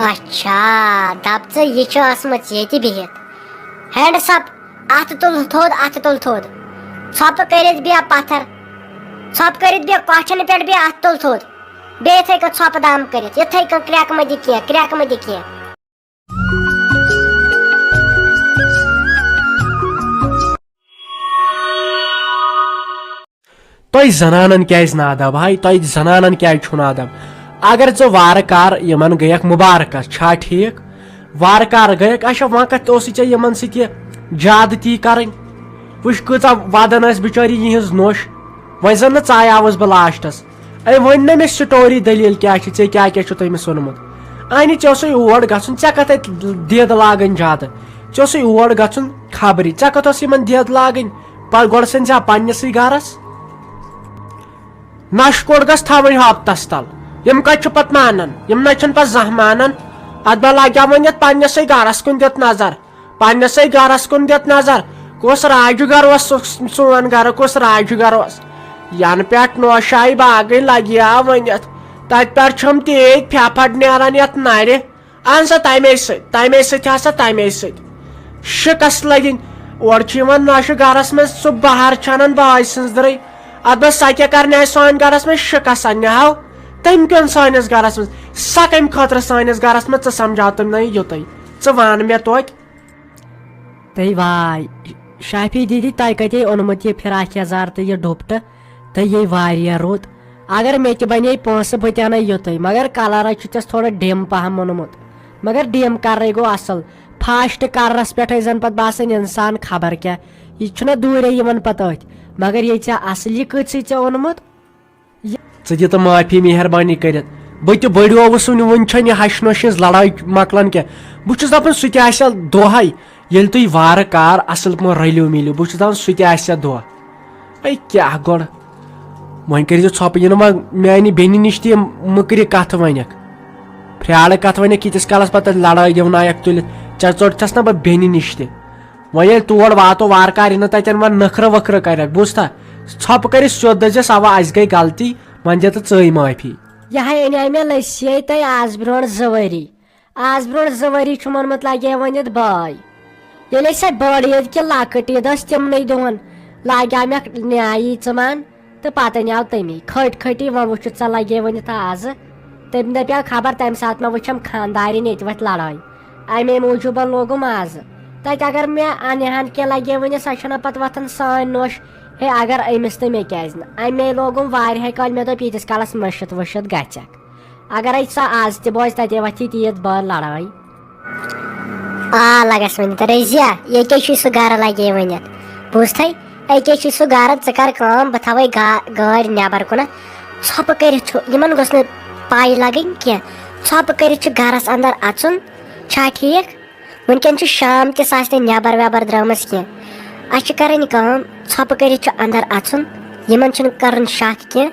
اچھا دپ ژٕ یہِ چھِ ٲسمٕژ ییٚتہِ بِہِتھ ہینڈس اپ اتھٕ تُل تھوٚد ژھۄپہٕ کٔرِتھ بیٚہہ پتھر ژھۄپہٕ کٔرِتھ بیٚہہ کۄچھنہٕ پٮ۪ٹھ بیٚہہ اتھٕ تُل تھوٚد بیٚیہِ یِتھٕے کٔنۍ ژھۄپہٕ دم کٔرِتھ یِتھٕے کٔنۍ کرٛٮ۪کہٕ مہٕ دِ کینٛہہ تۄہہِ زنانن کیازِ نادب ہاے تۄہہِ زنانن کیازِ چھُ نادب اگر ژٕ وارٕ کار یِمن گٔیکھ مُبارکس چھا ٹھیٖک وارٕ کار گٔیکھ اچھا وۄنۍ کتھ اوسُے ژےٚ یِمن سۭتۍ یہِ زیادٕ تی کرٕنۍ وٕچھ کۭژاہ ودان ٲس بِچٲری یِہنٛز نوٚش وۄنۍ زن نہٕ ژایاوُس بہٕ لاسٹس اے ؤنۍ نہ مےٚ سٹوری دٔلیٖل کیٛاہ چھِ ژےٚ کیٛاہ چھُ تٔمِس ووٚنمُت انہِ ژےٚ اوسُے اور گژھُن ژےٚ کتھ اتہِ دید لاگٕنۍ زیادٕ ژےٚ اوسُے اور گژھُن خبرِ ژےٚ کتھ اوس یِمن دید لاگٕنۍ پتہٕ گۄڈٕ ژھٕنۍ زِ پننسٕے گرس نشہٕ کوٚٹ گژھ تھاوٕنۍ ہفتس تل یِم کتہِ چھِ پتہٕ مانان یِم نہ چھِنہٕ پتہٕ زانٛہہ مانان اتھ بہ لگیا وۄنۍ یتھ پننسٕے گرس کُن دِتھ نظر کُس راجہِ گر اوس سون گرٕ کُس راجہِ گر اوس ینہٕ پٮ۪ٹھ نوشاے باغٕے لگیا ؤنِتھ تتہِ پٮ۪ٹھ چھُم تیٖتۍ پھٮ۪پھٹ نیران یتھ نرِ اہن سا تمے سۭتۍ شِکس لگِنۍ اورٕ چھِ یِوان نوشہِ گرس منٛز سُہ بہار چھِ انان باے سٕنٛزرٕے اتھ بہ سۄ کیٛاہ کرنہِ آسہِ سٲنۍ گرس منٛز شِکس اننہِ ہاو تٔمۍ کیٚن سٲنِس گرس منٛز سۄ کمہِ خٲطرٕ سٲنِس گرس منٛز ژٕ سمجاو تٔمۍ نہٕ یُتُے ژٕ ون مےٚ توتہِ تُہۍ واے شافی دیدی تۄہہِ کتے اوٚنمُت یہِ فراک یزار تہٕ یہِ ڈُپٹہٕ تہٕ یہِ واریاہ رُت اگر مےٚ تہِ بنے پونٛسہٕ بہٕ تہِ انے یُتُے مگر کلر چھُ تس تھوڑا ڈِم پہم اوٚنمُت مگر ڈِم کرے گوٚو اصل فاسٹ کلرس پٮ۪ٹھ ٲسۍ زن پتہٕ باسان انسان خبر کیٛاہ یہِ چھُنہ دوٗرے یِوان پتہٕ أتھۍ مگر ییٚلہِ ژےٚ اصلی کۭژٕے ژےٚ اوٚنمُت ژٕ دِ تہٕ معٲفی مہربٲنی کٔرِتھ بہٕ تہِ بٔڑیووُس وُنہِ چھنہٕ یہِ ہشہِ نوشہِ ہٕنٛز لڑٲے مۄکلان کینٛہہ بہٕ چھُس دپان سُہ تہِ آسہِ دۄہے ییٚلہِ تُہۍ وارٕ کار اصل پٲٹھۍ رٔلِو مِلِو بہٕ چھُس دپان سُہ تہِ آسہِ دۄہ اے کیٛاہ گۄڈٕ وۄنۍ کٔرزِ ژھۄپہٕ یِنہٕ وۄنۍ میانہِ بیٚنہِ نِش تہِ مٔکرِ کتھ ؤنِکھ پھرٛالہٕ کتھ ؤنِکھ ییٖتِس کالس پتہٕ لڑٲے دِونایکھ تُلِتھ ژےٚ ژوٚٹتھس نہ بہٕ بیٚنہِ نِش تہِ وۄنۍ ییٚلہِ تور واتو وارٕ کار یِنہٕ تتٮ۪ن وۄنۍ نخرٕ وکھرٕ کرکھ بوٗزتھا ژھۄپہٕ کٔرِتھ سیوٚد دٔپزٮ۪س اوا اسہِ گٔے غلطی وۄنۍ دِ تہٕ ژٕے معٲفی یہے انے مےٚ لٔسۍ تۄہہِ آز برونٛٹھ 2 ؤری چھُم اوٚنمُت لگے ؤنِتھ باے ییٚلہِ سۄ بٔڑ عیٖد کہِ لۄکٕٹ عیٖد ٲس تِمنٕے دۄہن لاگیو مےٚ نیایی ژٕ مان تہٕ پتہٕ انیو تٔمی کھٔٹی وۄنۍ وٕچھِتھ ژٕ لگے ؤنِتھ آزٕ تٔمۍ دپیو خبر تمہِ ساتہٕ مہ وٕچھم خانٛدارِنۍ ییٚتہِ وۄتھِ لڑٲے امے موٗجوٗب لوگُم آزٕ تتہِ اگر مےٚ انہن کینٛہہ لگے ؤنِتھ سۄ چھنہ پتہٕ وۄتھان سٲنۍ نوٚش ہے اگر أمِس تہٕ مےٚ کیازِ نہٕ امے لوگُم واریاہے کالہِ مےٚ دوٚپ ییٖتِس کالس مٔشِتھ ؤشِتھ گژھٮ۪کھ اگرے سۄ آز تہِ بوزِ تتے وۄتھی تیٖژ بٔڑ لڑٲے آ لگس ؤنِتھ رٔزیا ییٚکے چھُے سُہ گرٕ لگے ؤنِتھ بوٗزتھے أکے چھُے سُہ گرٕ ژٕ کر کٲم بہٕ تھاوے گٲڑۍ نٮ۪بر کُنتھ ژھۄپہٕ کٔرِتھ چھُ یِمن گوٚژھ نہٕ پاے لگٕنۍ کینٛہہ ژھۄپہٕ کٔرِتھ چھُ گرس اندر اژُن چھا ٹھیٖک وٕنکیٚن چھُ شام تہِ سۄ آسہِ نہٕ نٮ۪بر وٮ۪بر درٛٲمٕژ کینٛہہ اسہِ چھِ کرٕنۍ کٲم ژھۄپہٕ کٔرِتھ چھُ اندر اژُن یِمن چھُنہٕ کرُن شک کینٛہہ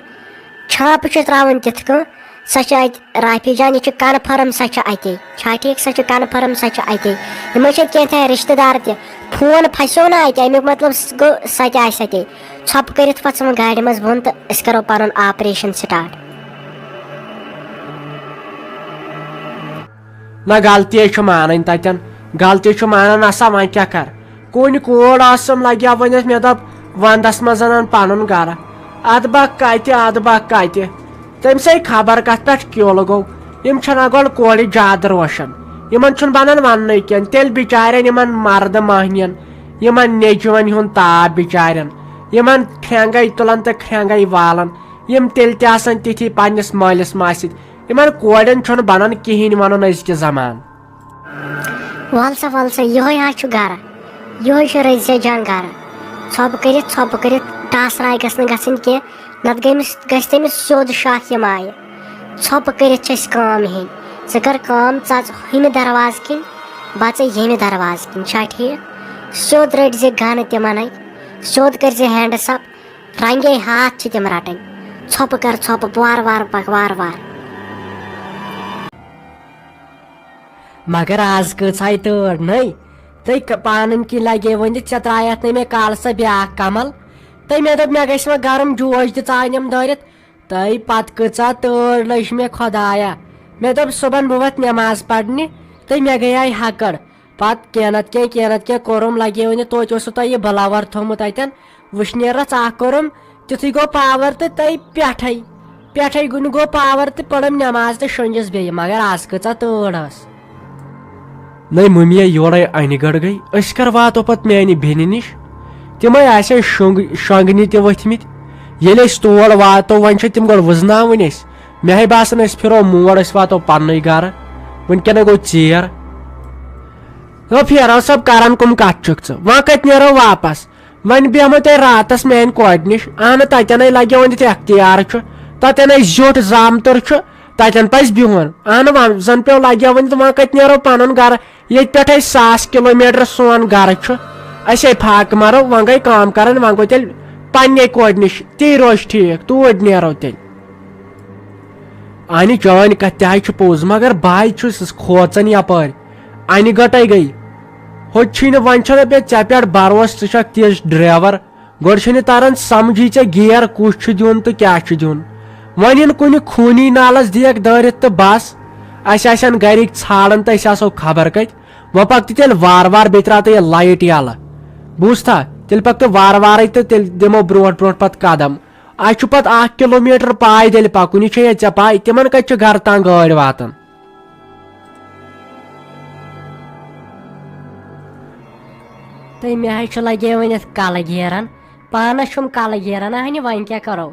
چھاپہٕ چھِ تراوٕنۍ تِتھ کٔنۍ سۄ چھِ اتہِ رافی جان یہِ چھِ کنفٲرٕم سۄ چھِ اتے چھا ٹھیٖک سۄ چھِ کنفٲرٕم سۄ چھِ اتے یِمن چھِ کینٛژھا رشتہٕ دار تہِ فون پھسیو نہ اتہِ امیُک مطلب گوٚو سۄ تہِ آسہِ اتے ژھۄپہٕ کٔرِتھ وَژھ وۄنۍ گاڑِ منٛز بۄن تہٕ أسۍ کرو پنُن آپریشن سٹارٹ نہ غلطی چھُ مانٕنۍ تتٮ۪ن غلطی چھُ مانان آسان وۄنۍ کیٛاہ کر کُنہِ کوٗر ٲسٕم لگیا ؤنِتھ مےٚ دوٚپ ونٛدس منٛز انن پنُن گرٕ ادٕ بہ کتہِ تٔمسے خبر کتھ پٮ۪ٹھ کیوٚل گوٚو یِم چھِنہ گۄڈٕ کورِ زیادٕ روشن یِمن چھُنہٕ بنان وننٕے کینٛہہ تیٚلہِ بِچارٮ۪ن یِمن مردٕ مہنین یِمن نیٚچوٮ۪ن ہُنٛد تاپھ بِچارٮ۪ن یِمن کھرٛینٛگے تُلان تہٕ کھرٛینٛگے والان یِم تیٚلہِ تہِ آسان تِتھی پننِس مٲلِس ماجہِ سۭتۍ یِمن کورٮ۪ن چھُنہٕ بنان کِہینۍ ونُن أزکہِ زمانہٕ وَل سا یِہوے حظ چھُ گرٕ یِہوے چھُ رٔزیا جان گرٕ ژھۄپہٕ کٔرِتھ ٹاسراے گژھِ نہٕ گژھٕنۍ کینٛہہ نتہٕ گژھِ تٔمِس سیوٚد شاہ یِم آیہِ ژھۄپہٕ کٔرِتھ چھِ أسۍ کٲم ہیٚنۍ ژٕ کر کٲم ژٕ ہُمہِ دروازٕ کِنۍ بہٕ ژٕ ییٚمہِ دروازٕ کِنۍ چھا ٹھیٖک سیوٚد رٔٹۍ زِ گنہٕ تِمنٕے سیوٚد کٔرۍ زِ ہینڈس اپ رنگے ہاتھ چھِ تِم رٹٕنۍ ژھۄپہٕ کر ژھۄپہٕ وارٕ پک وارٕ مگر آز کۭژ آیہِ تۭر نٔے تُہۍ پانن کِنۍ لگے ؤنِتھ ژےٚ ترایتھ نہٕ مےٚ کالہٕ سۄ بیاکھ کمل تہٕ مےٚ دوٚپ مےٚ گژھِ وۄنۍ گرم جوش تہِ ژانیم دٲرِتھ تہٕ پتہٕ کۭژاہ تۭر لٔج مےٚ خۄدایا مےٚ دوٚپ صُبحن بہٕ وۄتھ نٮ۪ماز پرنہِ تہٕ مےٚ گٔیے ہکڑ پتہٕ کینٛہہ نتہٕ کینٛہہ کوٚرُم لگے وٕنہِ توتہِ اوسوٕ تۄہہِ یہِ بلاور تھوٚمُت اتٮ۪ن وٕشنیرس اکھ کوٚرُم تِتھُے گوٚو پاور تہٕ تٔے پٮ۪ٹھے گوٚو پاور تہٕ پٔرٕم نٮ۪ماز تہٕ شۄنٛجِس بیٚیہِ مگر آز کۭژاہ تۭر ٲس. نٔے مٔمی یورے انہِ گڑ گٔے أسۍ کر واتو پتہٕ میانہِ بیٚنہِ نِش تِمے آسن شۄنٛگنہِ تہِ ؤتھمٕتۍ ییٚلہِ أسۍ تور واتو وۄنۍ چھِ تِم گۄڈٕ وٕزناوٕنۍ أسۍ مےٚ ہے باسان أسۍ پھِرو موڑ أسۍ واتو پننُے گرٕ وٕنکٮ۪نَے گوٚو ژیر. پھیرو صٲب کران کُم کتھ چھُکھ ژٕ وۄنۍ کتہِ نیرو واپس وۄنۍ بیہمو تۄہہِ راتس میانہِ کورِ نِش اہنہٕ تتٮ۪نٕے لگہِ وۄنۍ تتہِ اختیار چھُ تتٮ۪نٕے زیوٗٹھ زامتُر چھُ تتٮ۪ن پزِ بِہُن اہنہٕ وۄنۍ زن پیٚو لگہِ وۄنۍ تہٕ وۄنۍ کتہِ نیرو پنُن گرٕ ییٚتہِ پٮ۪ٹھے 1,000 کِلوٗمیٖٹر سون گرٕ چھُ أسے پھاکہٕ مارو وۄنۍ گٔے کٲم کران وۄنۍ گوٚو تیٚلہِ پننہِ کورِ نِش تی روزِ ٹھیٖک توٗرۍ نیرو تیٚلہِ. انہِ چٲنۍ کتھ تہِ حظ چھُ پوٚز مگر بہٕ حظ چھُس کھوژان یپٲرۍ انہِ گٹے گٔے ہوٚتہِ چھُے نہٕ وۄنۍ چھُنہٕ ژےٚ پٮ۪ٹھ بروسہٕ ژٕ چھکھ تِژھ ڈرایور گۄڈٕ چھُنہٕ تران سمجھی ژےٚ گیر کُس چھُ دیُن تہٕ کیاہ چھُ دیُن وۄنۍ یِن کُنہِ خوٗنی نالس دیکھ دٲرِتھ تہٕ بس اسہِ آسن گرِکۍ ژھانڈان تہٕ أسۍ آسو خبر کتہِ وۄنۍ پکھ تہِ تیٚلہِ وارٕ بیٚیہِ تراو تہٕ یہِ لایٹ یلہٕ بوٗزتھا تیٚلہِ پکھ تہٕ وارٕ تہٕ تیٚلہِ دِمو برونٛٹھ پتہٕ قدم اسہِ چھُ پتہٕ 1 کِلوٗمیٖٹر پایدٔلۍ پکُن یہِ چھے ژےٚ پاے تِمن کتہِ چھُ گرٕ تام گٲڑۍ واتان. تہٕ مےٚ حظ چھُ لگے وۄنۍ یتھ کلہٕ گیران پانس چھُم کلہٕ گیران اہنہِ وۄنۍ کیاہ کرو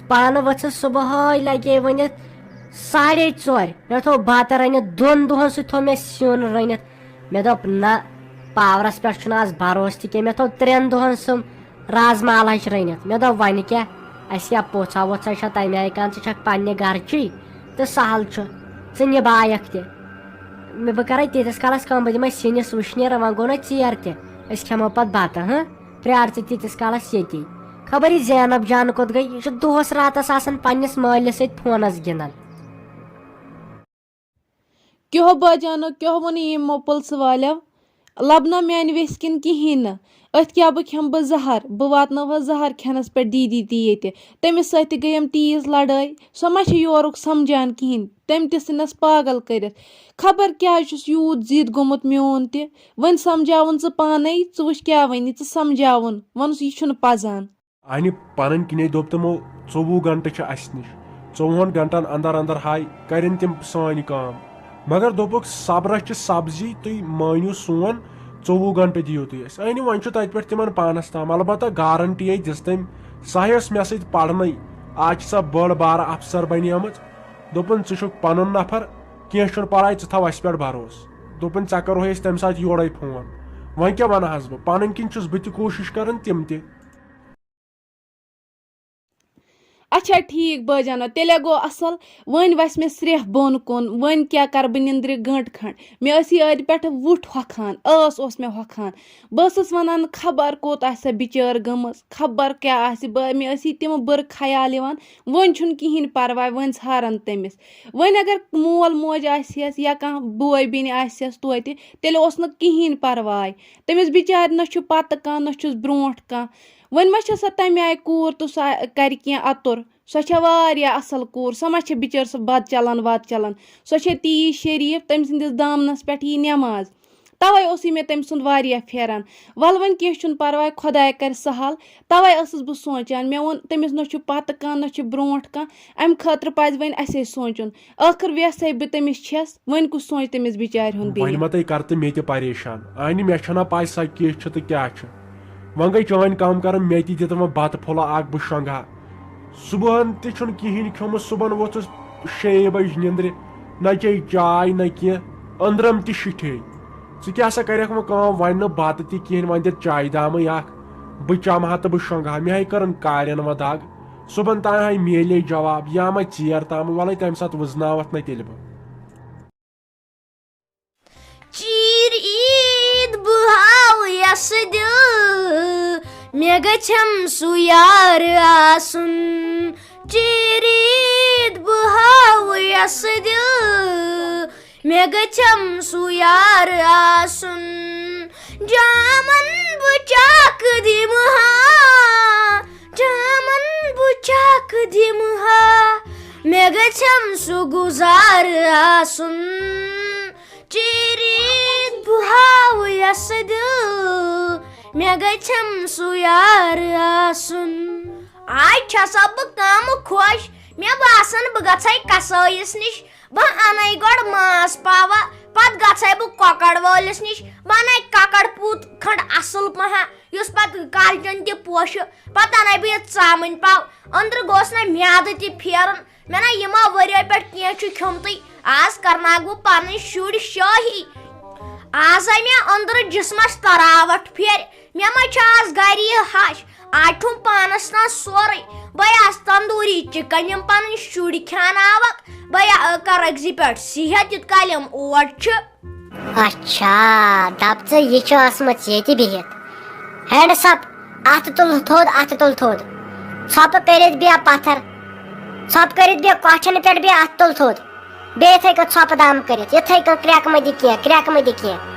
پانہٕ ؤژھٕس صبحٲے لگے وۄنۍ یتھ 4:30 مےٚ تھوٚو بتہٕ رٔنِتھ 2 دۄہن سۭتۍ تھوٚو مےٚ سیُن رٔنِتھ مےٚ دوٚپ نہ پاورس پٮ۪ٹھ چھُنہٕ آز بروسہٕ تہِ کینٛہہ مےٚ تھوٚو 3 دۄہن سُم رازما لچھ رٔنِتھ مےٚ دوٚپ وۄنۍ کیاہ اسہِ کیاہ پوژھا ووژھا چھا تمہِ آیہِ کانٛہہ ژٕ چھکھ پننہِ گرچی تہٕ سہل چھُ ژٕ نِبایکھ تہِ بہٕ کرے تیٖتِس کالس کٲم بہٕ دِمے سِنِس وٕشنیر وۄنۍ گوٚو نہ ژیر تہِ أسۍ کھٮ۪مو پتہٕ بتہٕ پرٛار ژٕ تیٖتِس کالس ییٚتی خبر یہِ زینب جان کوٚت گٔے یہِ چھُ دۄہس راتس آسان پننِس مٲلِس سۭتۍ فونس گِنٛدان. کیٛاہ باجانو کیٛاہ ووٚن یِمو پُلسہٕ والیو لبنہ میانہِ ویٚسہِ کِنۍ کِہیٖنۍ نہٕ أتھۍ کیٛاہ بہٕ کھٮ۪مہٕ بہٕ زہر بہٕ واتنٲوہس زہر کھٮ۪نس پٮ۪ٹھ دیٖدی تہِ ییٚتہِ تٔمِس سۭتۍ تہِ گٔیَم تیٖژ لڑٲے سۄ ما چھِ یورُک سمجھان کِہیٖنۍ تٔمۍ تہِ ژھٕنس پاگل کٔرِتھ خبر کیٛازِ چھُس یوٗت ضِد گوٚمُت میون تہِ وۄنۍ سمجھاوُن ژٕ پانے ژٕ وٕچھ کیٛاہ وَنہِ ژٕ سمجھاوُن ووٚنُس یہِ چھُنہٕ پزان. انہِ پنٕنۍ کِنۍ دوٚپ تِمو 24 گنٹہٕ چھِ اسہِ نِش 4 گنٹن اندر ہاے کرن تِم سٲنۍ کٲم مگر دوٚپُکھ صبرس چھِ سبزی تُہۍ مٲنِو سون 24 گنٹہٕ دِیِو تُہۍ اسہِ أنۍ وۄنۍ چھُ تتہِ پٮ۪ٹھ تِمن پانس تام البتہ گارنٹی دِژ تٔمۍ سۄ ٲس مےٚ سۭتۍ پرنٕے آز چھِ سۄ بٔڑ بارٕ افسر بنیمٕژ دوٚپُن ژٕ چھُکھ پنُن نفر کینٛہہ چھُنہٕ پرواے ژٕ تھاو اسہِ پٮ۪ٹھ بروسہٕ دوٚپُن ژےٚ کرہوے أسۍ تمہِ ساتہٕ یورے فون وۄنۍ کیٛاہ ونہٕ حظ بہٕ پنٕنۍ کِنۍ چھُس بہٕ تہِ کوٗشش کران تِم تہِ. اچھا ٹھیٖک بٲجانو تیٚلے گوٚو اصل وۄنۍ وسہِ مےٚ سرٛیٚح بۄن کُن وۄنۍ کیٛاہ کرٕ بہٕ نِندرِ گٲنٛٹہٕ کھنٛڈ مےٚ ٲس یہِ أدۍ پٮ۪ٹھٕ وُٹھ ہۄکھان اوس مےٚ ہۄکھان بہٕ ٲسٕس ونان خبر کوٚت آسہِ سۄ بِچٲر گٔمٕژ خبر کیٛاہ آسہِ مےٚ ٲسی تِم بُرٕ خیال یِوان وۄنۍ چھُنہٕ کِہیٖنۍ پرواے وۄنۍ ژھارن تٔمِس وۄنۍ اگر مول موج آسٮ۪س یا کانٛہہ بوے بیٚنہِ آسٮ۪س توتہِ تیٚلہِ اوس نہٕ کِہیٖنۍ پرواے تٔمِس بِچارِ نہ چھُ پتہٕ کانٛہہ نہ چھُس برونٛٹھ کانٛہہ وۄنۍ ما چھِ سۄ تمہِ آیہِ کوٗر تہٕ سۄ کرِ کینٛہہ اَتُر سۄ چھےٚ واریاہ اصل کوٗر سۄ ما چھےٚ بِچٲر سۄ بد چلان وت چلان سۄ چھےٚ تیٖژ شریٖف تٔمۍ سٕنٛدِس دامنس پٮ۪ٹھ یی نٮ۪ماز توے اوسُے مےٚ تٔمۍ سُنٛد واریاہ پھیران ولہٕ وۄنۍ کینٛہہ چھُنہٕ پرواے خۄداے کرِ سہل توے ٲسٕس بہٕ سونٛچان مےٚ ووٚن تٔمِس نہ چھُ پتہٕ کانٛہہ نہ چھُ برونٛٹھ کانٛہہ امہِ خٲطرٕ پزِ وۄنۍ اسے سونٛچُن ٲخٕر ویسے بہٕ تٔمِس چھس وۄنۍ کُس سونٛچہِ تٔمِس بِچارِ ہُنٛد وۄنۍ ما تُہۍ کر تہٕ مےٚ تہِ پریشان انہِ مےٚ چھنہ پاے سۄ کِژھ چھِ تہٕ کیٛاہ چھِ وۄنۍ گٔے چٲنۍ کٲم کران مےٚ تہِ دِتہٕ وۄنۍ بتہٕ پھوٚلہ اکھ بہٕ شۄنٛگہا صبحن تہِ چھُنہٕ کِہیٖنۍ کھیوٚمُت صبحن ووٚتھُس 6 بجہِ نِندرِ نہ چے چاے نہ کینٛہہ أنٛدرم تہِ شِٹھے ژٕ کیٛاہ سا کریکھ وۄنۍ کٲم وۄنۍ نہٕ بتہٕ تہِ کِہیٖنۍ وۄنۍ دِتھ چایہِ دامٕے اکھ بہٕ چمہٕ ہا تہٕ بہٕ شۄنٛگہٕ ہا مےٚ ہے کٔرٕن کارٮ۪ن وۄنۍ دگ صبحن تام ہے میلے جواب یا ما ژیر تام وَلے تمہِ ساتہٕ وٕزناوتھ نہ تیٚلہِ بہٕ. چیٖر عیٖد بہٕ ہاوٕ یَسہٕ دِل مےٚ گژھٮ۪م سُہ یار آسُن چیٖر عیٖد بہٕ ہاوٕ یَسہٕ دِل مےٚ گژھٮ۪م سُہ یار آسُن جامن بہٕ چاک دِمہٕ ہا جامن بہٕ چاک دِمہٕ ہا مےٚ گژھٮ۪م سُہ گُزار آسُن چیٖرِتھ بہٕ ہاوٕ یَسہٕ دِل مےٚ گژھٮ۪م سُہ یار آسُن آز چھسا بہٕ کم خۄش مےٚ باسان بہٕ گژھے کسٲیِس نِش بہٕ اَنَے گۄڈٕ ماز پاوا پتہٕ گژھے بہٕ کۄکر وٲلِس نِش بہٕ اَنَے کۄکر پوٗت کھنٛڈ اَصٕل پہم یُس پتہٕ کالچن تہِ پوشہِ پتہٕ اَنَے بہٕ یہِ ژامٕنۍ پاو أنٛدرٕ گوٚژھ نہٕ میادٕ تہِ پھیرُن مےٚ نا یِمو ؤرۍیو پٮ۪ٹھ کینٛہہ چھُ کھیوٚمتٕے آز کرناوٕ بہٕ پنٕنۍ شُرۍ شٲہی آز آے مےٚ أنٛدرٕ جسمس تراوٹھ پھیرِ مےٚ ما چھُ آز گرِ یہِ ہش آز چھُم پانس تام سورُے بے آز تندوٗری چِکن یِم پنٕنۍ شُرۍ کھیاناوکھ بے کرکھ زِ پٮ۪ٹھ صحت یِتھ کالہِ یِم اوٹ چھِ اچھا دپ ژٕ یہِ چھِ ٲسمٕژ ییٚتہِ بِہِتھ ہینڈس اپ اتھٕ تُل تھوٚد اتھٕ تُل تھوٚد ژھۄپہٕ کٔرِتھ بیٚہہ پتھر ژھۄپہٕ کٔرِتھ بیٚہہ کۄٹھٮ۪ن پٮ۪ٹھ بیٚہہ اتھٕ تُل تھوٚد بیٚیہِ یِتھٕے کٔنۍ ژھۄپہٕ دم کٔرِتھ یِتھٕے کٔنۍ کرٛٮ۪کہٕ مہٕ دِ کینٛہہ